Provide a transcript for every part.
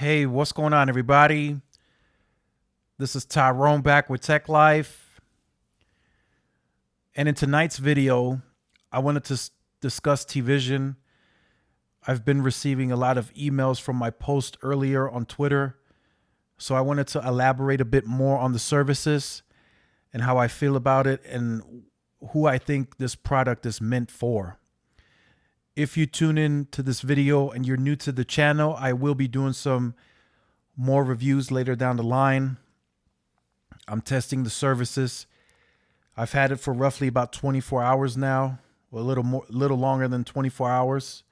Hey, what's going on, everybody? This is Tyrone back with Tech Life. And in tonight's video, I wanted to discuss T-Vision. I've been receiving a lot of emails from my post earlier on Twitter. So I wanted to elaborate a bit more on the services and how I feel about it and who I think this product is meant for. If you tune in to this video and you're new to the channel, I will be doing some more reviews later down the line. I'm testing the services. I've had it for roughly about 24 hours now, or a little longer than 24 hours.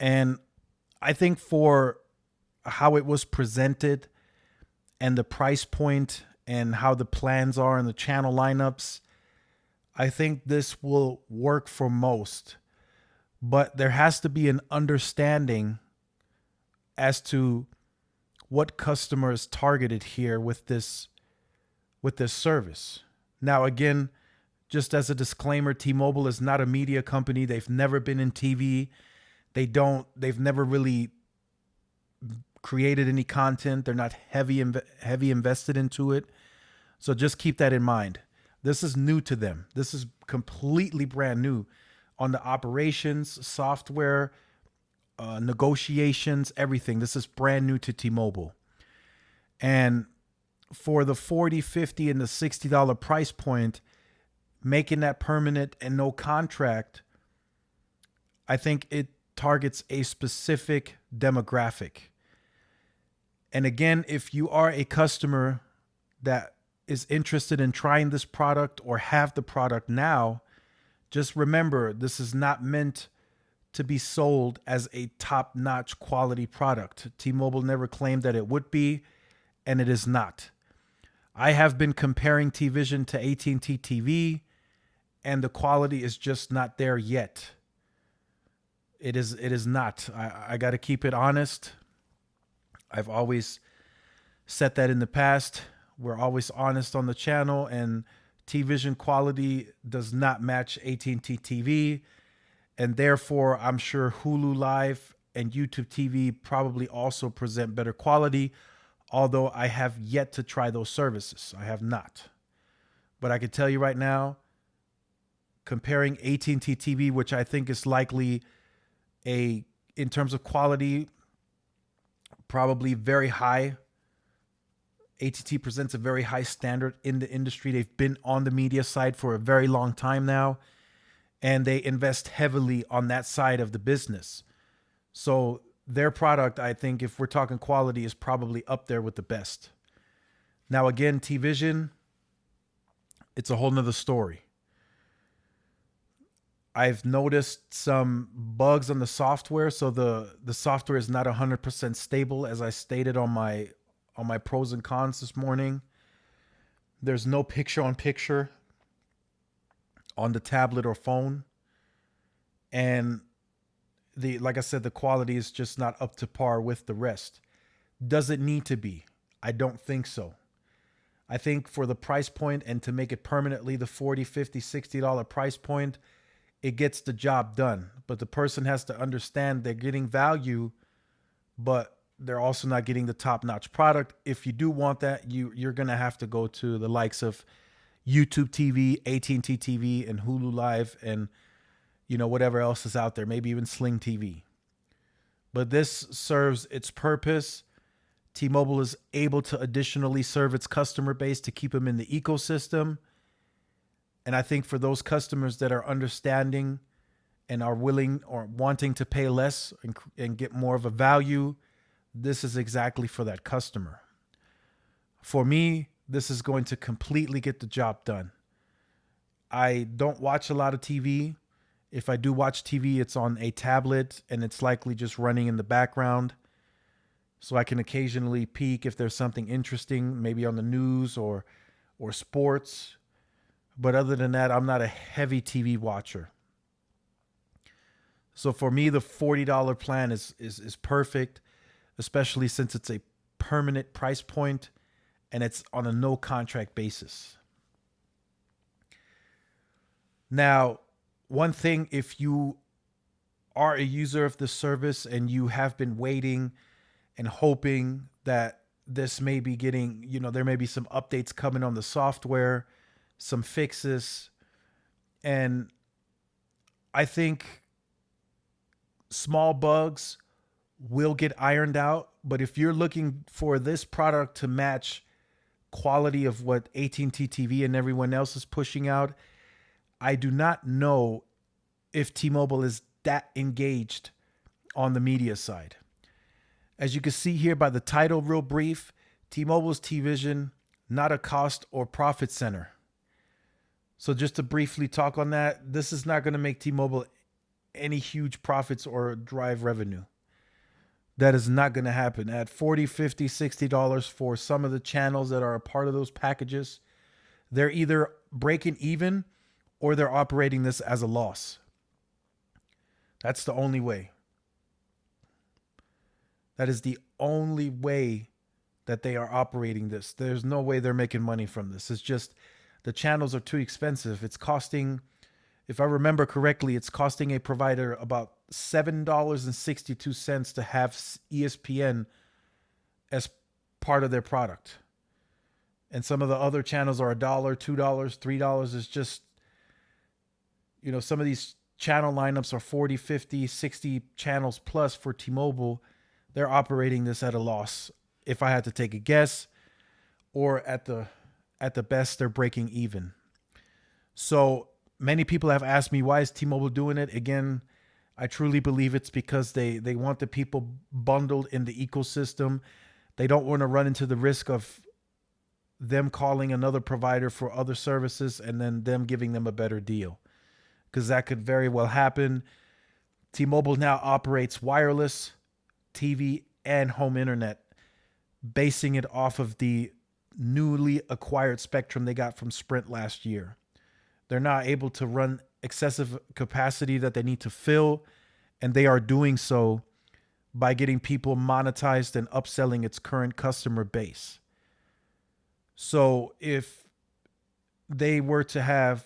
And I think for how it was presented and the price point and how the plans are and the channel lineups, I think this will work for most. But there has to be an understanding as to what customer is targeted here with this service. Now, again, just as a disclaimer, T-Mobile is not a media company. They've never been in TV. They've never really created any content. They're not heavy invested into it. So just keep that in mind. This is new to them. This is completely brand new on the operations, software, negotiations, everything. This is brand new to T-Mobile. And for the $40, $50, and the $60 price point, making that permanent and no contract, I think it targets a specific demographic. And again, if you are a customer that is interested in trying this product or have the product now, just remember, this is not meant to be sold as a top-notch quality product. T-Mobile never claimed that it would be, and it is not. I have been comparing T-Vision to AT&T TV, and the quality is just not there yet. It is not. I got to keep it honest. I've always said that in the past. We're always honest on the channel, and T-Vision quality does not match AT&T TV, and therefore I'm sure Hulu Live and YouTube TV probably also present better quality, although I have yet to try those services. I have not. But I can tell you right now, comparing AT&T TV, which I think is likely in terms of quality, probably very high. AT&T presents a very high standard in the industry. They've been on the media side for a very long time now, and they invest heavily on that side of the business. So their product, I think, if we're talking quality, is probably up there with the best. Now, again, T-Vision, it's a whole nother story. I've noticed some bugs on the software. So the software is not 100% stable, as I stated on my pros and cons this morning. There's no picture-on-picture on the tablet or phone. And like I said, the quality is just not up to par with the rest. Does it need to be? I don't think so. I think for the price point and to make it permanently the $40, $50, $60 price point, it gets the job done. But the person has to understand they're getting value, but they're also not getting the top-notch product. If you do want that, you're going to have to go to the likes of YouTube TV, AT&T TV, and Hulu Live, and whatever else is out there, maybe even Sling TV. But this serves its purpose. T-Mobile is able to additionally serve its customer base to keep them in the ecosystem. And I think for those customers that are understanding and are willing or wanting to pay less and get more of a value, this is exactly for that customer. For me, this is going to completely get the job done. I don't watch a lot of TV. If I do watch TV, it's on a tablet and it's likely just running in the background. So I can occasionally peek if there's something interesting, maybe on the news or sports. But other than that, I'm not a heavy TV watcher. So for me, the $40 plan is perfect, especially since it's a permanent price point and it's on a no contract basis. Now, one thing, if you are a user of the service and you have been waiting and hoping that this may be getting, there may be some updates coming on the software, some fixes. And I think small bugs will get ironed out. But if you're looking for this product to match quality of what AT&T TV and everyone else is pushing out, I do not know if T-Mobile is that engaged on the media side. As you can see here by the title, real brief, T-Mobile's T-Vision, not a cost or profit center. So just to briefly talk on that, this is not going to make T-Mobile any huge profits or drive revenue. That is not going to happen. At $40, $50, $60 for some of the channels that are a part of those packages, they're either breaking even or they're operating this as a loss. That's the only way. That is the only way that they are operating this. There's no way they're making money from this. It's just the channels are too expensive. It's costing, if I remember correctly, it's costing a provider about $7.62 to have ESPN as part of their product. And some of the other channels are $1, $2, $3. It's just, some of these channel lineups are 40, 50, 60 channels plus for T-Mobile. They're operating this at a loss, if I had to take a guess, or at the best, they're breaking even. So many people have asked me, why is T-Mobile doing it? Again, I truly believe it's because they want the people bundled in the ecosystem. They don't want to run into the risk of them calling another provider for other services and then them giving them a better deal, because that could very well happen. T-Mobile now operates wireless, TV, and home internet, basing it off of the newly acquired spectrum they got from Sprint last year. They're not able to run excessive capacity that they need to fill, and they are doing so by getting people monetized and upselling its current customer base. So if they were to have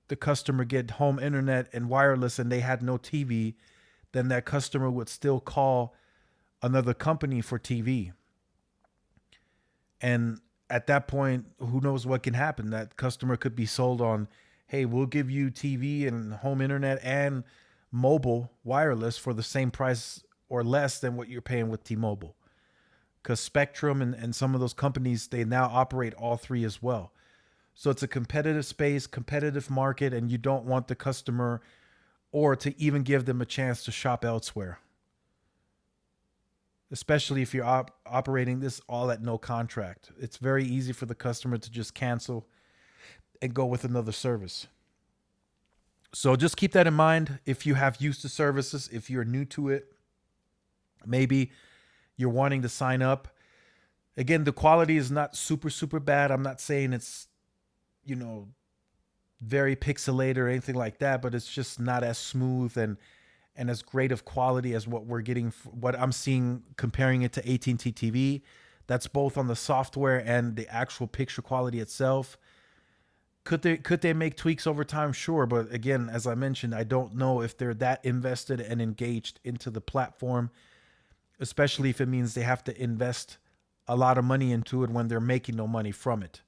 the customer get home internet and wireless and they had no TV, then that customer would still call another company for TV. And at that point, who knows what can happen? That customer could be sold on, hey, we'll give you TV and home internet and mobile wireless for the same price or less than what you're paying with T-Mobile. Because Spectrum and some of those companies, they now operate all three as well. So it's a competitive space, competitive market, and you don't want the customer or to even give them a chance to shop elsewhere. Especially if you're operating this all at no contract. It's very easy for the customer to just cancel and go with another service. So just keep that in mind if you have used the services, if you're new to it, maybe you're wanting to sign up. Again, the quality is not super, super bad. I'm not saying it's, very pixelated or anything like that, but it's just not as smooth and as great of quality as what we're getting, what I'm seeing comparing it to AT&T TV. That's both on the software and the actual picture quality itself. Could they make tweaks over time? Sure. But again, as I mentioned, I don't know if they're that invested and engaged into the platform, especially if it means they have to invest a lot of money into it when they're making no money from it.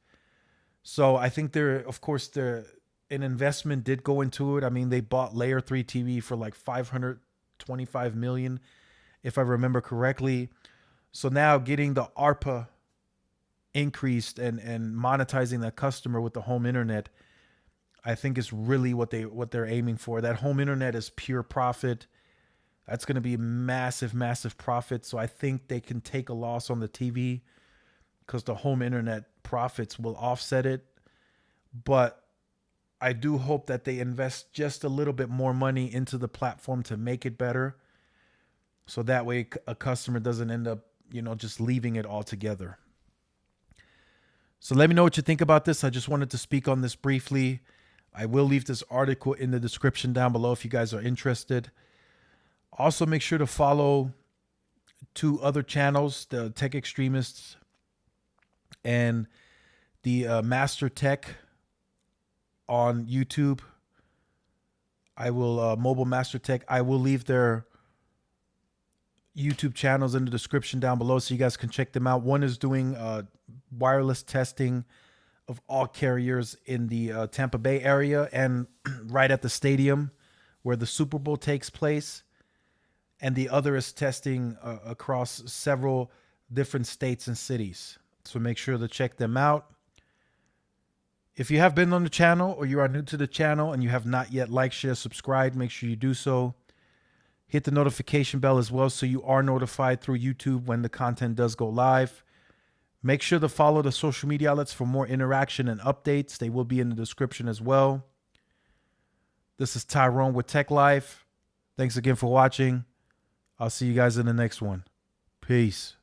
So I think an investment did go into it. I mean, they bought Layer 3 TV for like $525 million, if I remember correctly. So now getting the ARPA increased and monetizing that customer with the home internet, I think is really what they're aiming for. That home internet is pure profit. That's going to be massive, massive profit. So I think they can take a loss on the TV because the home internet profits will offset it. But I do hope that they invest just a little bit more money into the platform to make it better. So that way a customer doesn't end up, just leaving it altogether. So let me know what you think about this. I just wanted to speak on this briefly. I will leave this article in the description down below if you guys are interested. Also, make sure to follow two other channels, the Tech Extremists and the Master Tech on YouTube. I will Mobile Master Tech. I will leave their YouTube channels in the description down below so you guys can check them out. One is doing wireless testing of all carriers in the Tampa Bay area and right at the stadium where the Super Bowl takes place. And the other is testing across several different states and cities. So make sure to check them out. If you have been on the channel or you are new to the channel and you have not yet liked, share, subscribed, make sure you do so. Hit the notification bell as well so you are notified through YouTube when the content does go live. Make sure to follow the social media outlets for more interaction and updates. They will be in the description as well. This is Tyrone with Tech Life. Thanks again for watching. I'll see you guys in the next one. Peace.